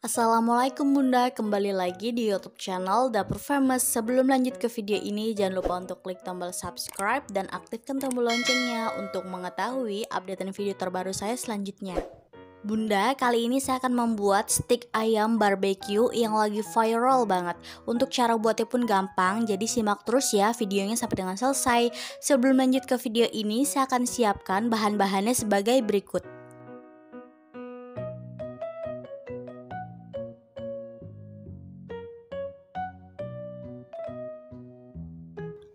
Assalamualaikum Bunda, kembali lagi di YouTube channel Dapur Famous. Sebelum lanjut ke video ini, jangan lupa untuk klik tombol subscribe dan aktifkan tombol loncengnya untuk mengetahui updatean video terbaru saya selanjutnya. Bunda, kali ini saya akan membuat stik ayam barbecue yang lagi viral banget. Untuk cara buatnya pun gampang, jadi simak terus ya videonya sampai dengan selesai. Sebelum lanjut ke video ini, saya akan siapkan bahan-bahannya sebagai berikut.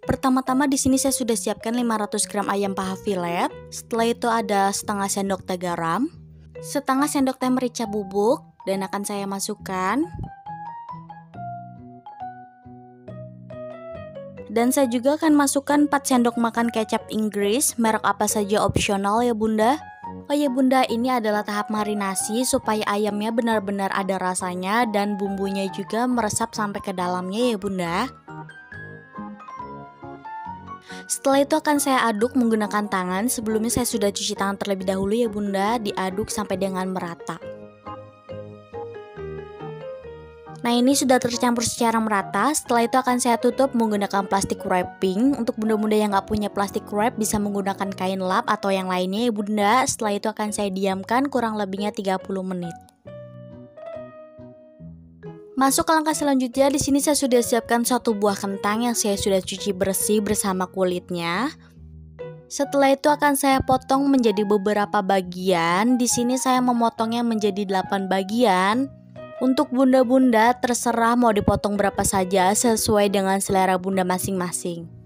Pertama-tama di sini saya sudah siapkan 500 gram ayam paha filet. Setelah itu ada setengah sendok teh garam, setengah sendok teh merica bubuk, dan akan saya masukkan. Dan saya juga akan masukkan 4 sendok makan kecap Inggris, merek apa saja opsional ya Bunda. Oh ya Bunda, ini adalah tahap marinasi supaya ayamnya benar-benar ada rasanya dan bumbunya juga meresap sampai ke dalamnya ya Bunda. Setelah itu akan saya aduk menggunakan tangan. Sebelumnya saya sudah cuci tangan terlebih dahulu ya Bunda, diaduk sampai dengan merata. Nah, ini sudah tercampur secara merata. Setelah itu akan saya tutup menggunakan plastik wrapping. Untuk bunda-bunda yang nggak punya plastik wrap bisa menggunakan kain lap atau yang lainnya ya Bunda. Setelah itu akan saya diamkan kurang lebihnya 30 menit. Masuk ke langkah selanjutnya, di sini saya sudah siapkan satu buah kentang yang saya sudah cuci bersih bersama kulitnya. Setelah itu akan saya potong menjadi beberapa bagian. Di sini saya memotongnya menjadi 8 bagian. Untuk bunda-bunda terserah mau dipotong berapa saja sesuai dengan selera bunda masing-masing.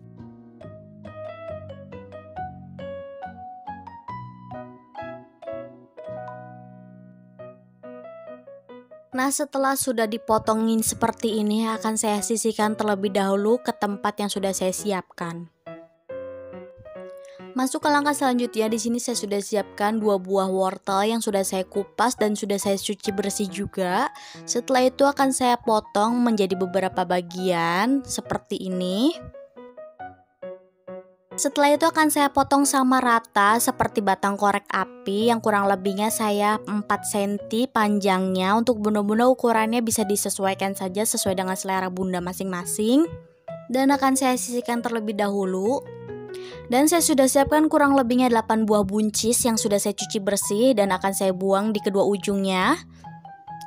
Nah, setelah sudah dipotongin seperti ini, akan saya sisihkan terlebih dahulu ke tempat yang sudah saya siapkan. Masuk ke langkah selanjutnya, di sini saya sudah siapkan 2 buah wortel yang sudah saya kupas dan sudah saya cuci bersih juga. Setelah itu akan saya potong menjadi beberapa bagian seperti ini. Setelah itu akan saya potong sama rata seperti batang korek api yang kurang lebihnya saya 4 cm panjangnya. Untuk bunda-bunda ukurannya bisa disesuaikan saja sesuai dengan selera bunda masing-masing. Dan akan saya sisihkan terlebih dahulu. Dan saya sudah siapkan kurang lebihnya 8 buah buncis yang sudah saya cuci bersih dan akan saya buang di kedua ujungnya.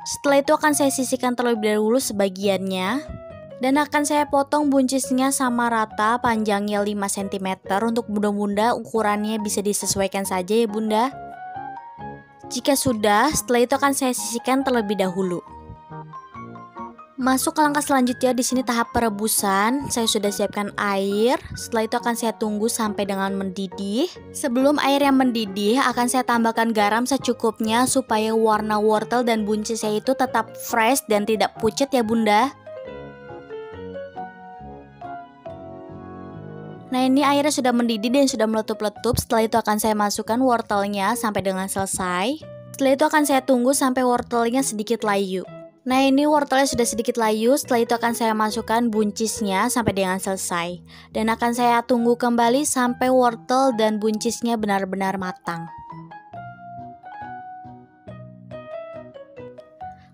Setelah itu akan saya sisihkan terlebih dahulu sebagiannya. Dan akan saya potong buncisnya sama rata panjangnya 5 cm. Untuk bunda-bunda ukurannya bisa disesuaikan saja ya bunda. Jika sudah, setelah itu akan saya sisihkan terlebih dahulu. Masuk ke langkah selanjutnya, di sini tahap perebusan. Saya sudah siapkan air. Setelah itu akan saya tunggu sampai dengan mendidih. Sebelum air yang mendidih, akan saya tambahkan garam secukupnya supaya warna wortel dan buncisnya itu tetap fresh dan tidak pucat ya bunda. Nah, ini airnya sudah mendidih dan sudah meletup-letup. Setelah itu akan saya masukkan wortelnya sampai dengan selesai. Setelah itu akan saya tunggu sampai wortelnya sedikit layu. Nah, ini wortelnya sudah sedikit layu. Setelah itu akan saya masukkan buncisnya sampai dengan selesai. Dan akan saya tunggu kembali sampai wortel dan buncisnya benar-benar matang.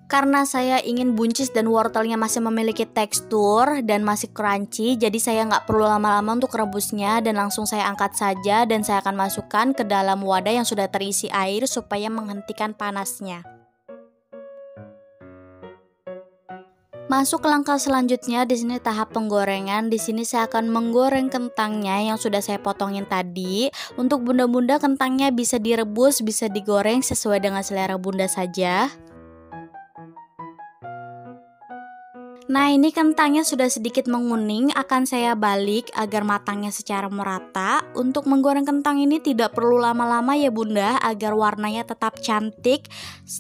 Karena saya ingin buncis dan wortelnya masih memiliki tekstur dan masih crunchy, jadi saya nggak perlu lama-lama untuk rebusnya dan langsung saya angkat saja dan saya akan masukkan ke dalam wadah yang sudah terisi air supaya menghentikan panasnya. Masuk ke langkah selanjutnya, di sini tahap penggorengan. Di sini saya akan menggoreng kentangnya yang sudah saya potongin tadi. Untuk bunda-bunda kentangnya bisa direbus, bisa digoreng sesuai dengan selera bunda saja. Nah, ini kentangnya sudah sedikit menguning, akan saya balik agar matangnya secara merata. Untuk menggoreng kentang ini tidak perlu lama-lama ya bunda, agar warnanya tetap cantik.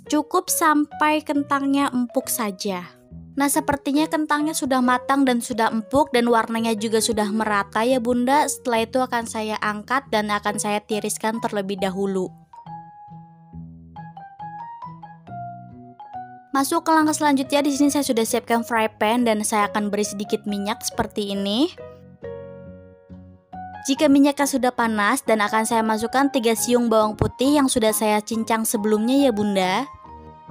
Cukup sampai kentangnya empuk saja. Nah, sepertinya kentangnya sudah matang dan sudah empuk dan warnanya juga sudah merata ya bunda. Setelah itu akan saya angkat dan akan saya tiriskan terlebih dahulu. Masuk ke langkah selanjutnya, di sini saya sudah siapkan fry pan dan saya akan beri sedikit minyak seperti ini. Jika minyaknya sudah panas, dan akan saya masukkan 3 siung bawang putih yang sudah saya cincang sebelumnya ya bunda.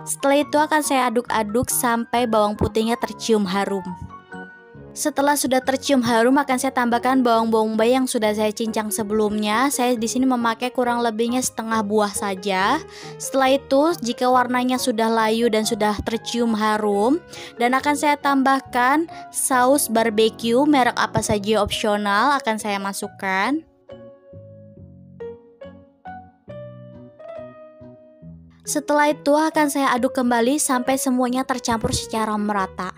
Setelah itu akan saya aduk-aduk sampai bawang putihnya tercium harum. Setelah sudah tercium harum akan saya tambahkan bawang bombay yang sudah saya cincang sebelumnya. Saya di sini memakai kurang lebihnya setengah buah saja. Setelah itu jika warnanya sudah layu dan sudah tercium harum, dan akan saya tambahkan saus barbeque merek apa saja opsional akan saya masukkan. Setelah itu akan saya aduk kembali sampai semuanya tercampur secara merata.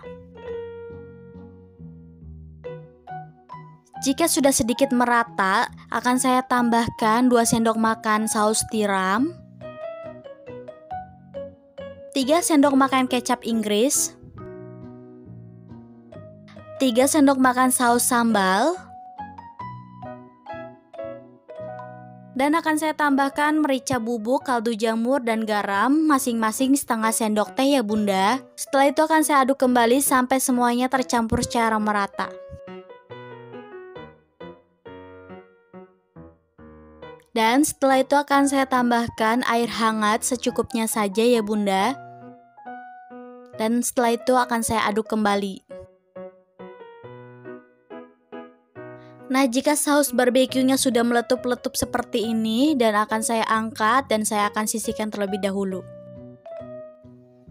Jika sudah sedikit merata, akan saya tambahkan 2 sendok makan saus tiram, 3 sendok makan kecap Inggris, 3 sendok makan saus sambal, dan akan saya tambahkan merica bubuk, kaldu jamur, dan garam masing-masing setengah sendok teh ya bunda. Setelah itu akan saya aduk kembali sampai semuanya tercampur secara merata. Dan setelah itu akan saya tambahkan air hangat secukupnya saja ya bunda. Dan setelah itu akan saya aduk kembali. Nah, jika saus barbeque-nya sudah meletup-letup seperti ini, dan akan saya angkat dan saya akan sisihkan terlebih dahulu.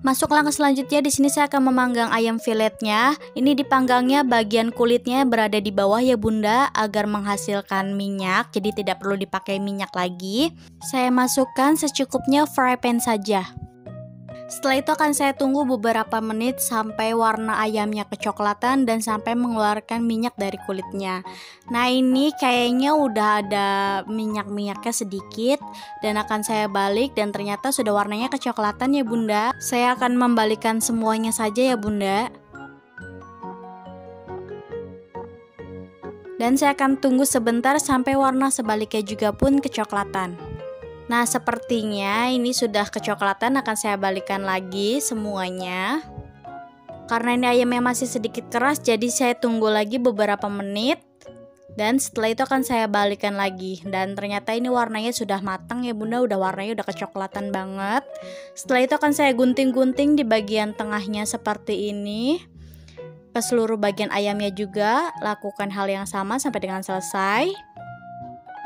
Masuk langkah selanjutnya, di sini saya akan memanggang ayam filetnya. Ini dipanggangnya bagian kulitnya berada di bawah ya bunda, agar menghasilkan minyak, jadi tidak perlu dipakai minyak lagi. Saya masukkan secukupnya fry pan saja. Setelah itu akan saya tunggu beberapa menit sampai warna ayamnya kecoklatan dan sampai mengeluarkan minyak dari kulitnya. Nah, ini kayaknya udah ada minyak-minyaknya sedikit, dan akan saya balik dan ternyata sudah warnanya kecoklatan ya bunda. Saya akan membalikkan semuanya saja ya bunda. Dan saya akan tunggu sebentar sampai warna sebaliknya juga pun kecoklatan. Nah, sepertinya ini sudah kecoklatan, akan saya balikkan lagi semuanya. Karena ini ayamnya masih sedikit keras, jadi saya tunggu lagi beberapa menit. Dan setelah itu akan saya balikkan lagi. Dan ternyata ini warnanya sudah matang ya bunda, udah warnanya udah kecoklatan banget. Setelah itu akan saya gunting-gunting di bagian tengahnya seperti ini. Ke seluruh bagian ayamnya juga, lakukan hal yang sama sampai dengan selesai.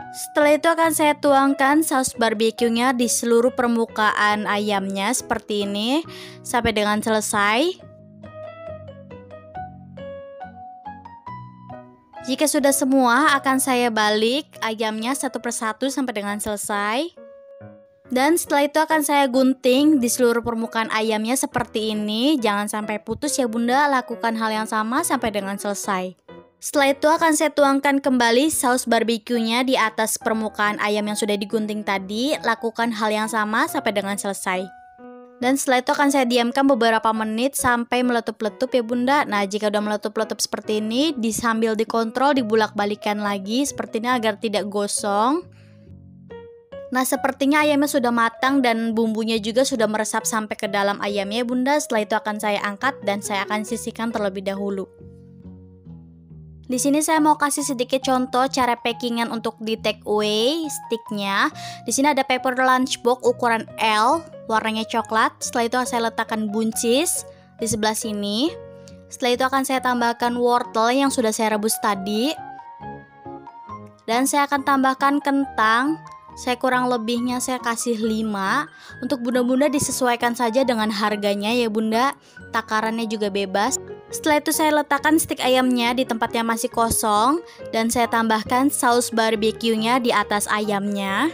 Setelah itu akan saya tuangkan saus barbeque-nya di seluruh permukaan ayamnya seperti ini sampai dengan selesai. Jika sudah semua, akan saya balik ayamnya satu persatu sampai dengan selesai. Dan setelah itu akan saya gunting di seluruh permukaan ayamnya seperti ini. Jangan sampai putus ya bunda, lakukan hal yang sama sampai dengan selesai. Setelah itu akan saya tuangkan kembali saus barbeque-nya di atas permukaan ayam yang sudah digunting tadi. Lakukan hal yang sama sampai dengan selesai. Dan setelah itu akan saya diamkan beberapa menit sampai meletup-letup ya bunda. Nah, jika udah meletup-letup seperti ini, sambil dikontrol dibulak-balikan lagi seperti ini agar tidak gosong. Nah, sepertinya ayamnya sudah matang dan bumbunya juga sudah meresap sampai ke dalam ayamnya bunda. Setelah itu akan saya angkat dan saya akan sisihkan terlebih dahulu. Di sini saya mau kasih sedikit contoh cara packingan untuk di take away sticknya. Di sini ada paper lunchbox ukuran L, warnanya coklat. Setelah itu saya letakkan buncis di sebelah sini. Setelah itu akan saya tambahkan wortel yang sudah saya rebus tadi. Dan saya akan tambahkan kentang. Saya kurang lebihnya saya kasih 5. Untuk bunda-bunda disesuaikan saja dengan harganya ya bunda. Takarannya juga bebas. Setelah itu saya letakkan stik ayamnya di tempat yang masih kosong. Dan saya tambahkan saus barbeque-nya di atas ayamnya.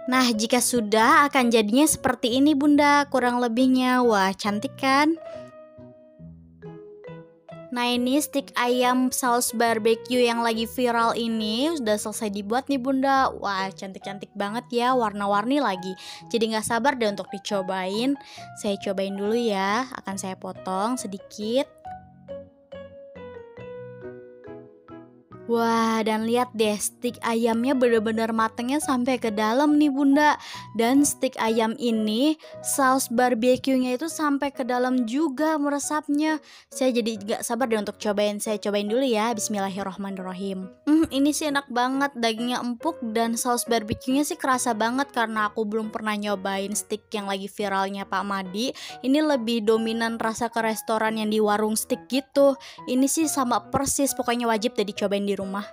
Nah, jika sudah akan jadinya seperti ini bunda, kurang lebihnya. Wah, cantik kan? Nah, ini stik ayam saus barbeque yang lagi viral ini sudah selesai dibuat nih bunda. Wah, cantik-cantik banget ya, warna-warni lagi. Jadi gak sabar deh untuk dicobain. Saya cobain dulu ya, akan saya potong sedikit. Wah, dan lihat deh, stik ayamnya bener-bener matengnya sampai ke dalam nih Bunda. Dan stik ayam ini saus barbeque-nya itu sampai ke dalam juga meresapnya. Saya jadi gak sabar deh untuk cobain. Saya cobain dulu ya. Bismillahirrohmanirrohim. Ini sih enak banget, dagingnya empuk dan saus barbeque-nya sih kerasa banget karena aku belum pernah nyobain stik yang lagi viralnya Pak Madi. Ini lebih dominan rasa ke restoran yang di warung stik gitu. Ini sih sama persis, pokoknya wajib deh dicobain di rumah.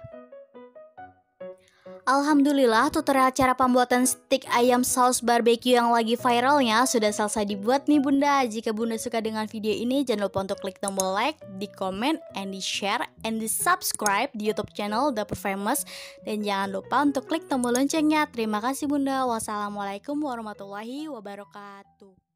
Alhamdulillah tutorial cara pembuatan stik ayam saus barbeque yang lagi viralnya sudah selesai dibuat nih Bunda. Jika Bunda suka dengan video ini, jangan lupa untuk klik tombol like, di comment, and di share, and di subscribe di YouTube channel Dapur Famous. Dan jangan lupa untuk klik tombol loncengnya. Terima kasih Bunda. Wassalamualaikum warahmatullahi wabarakatuh.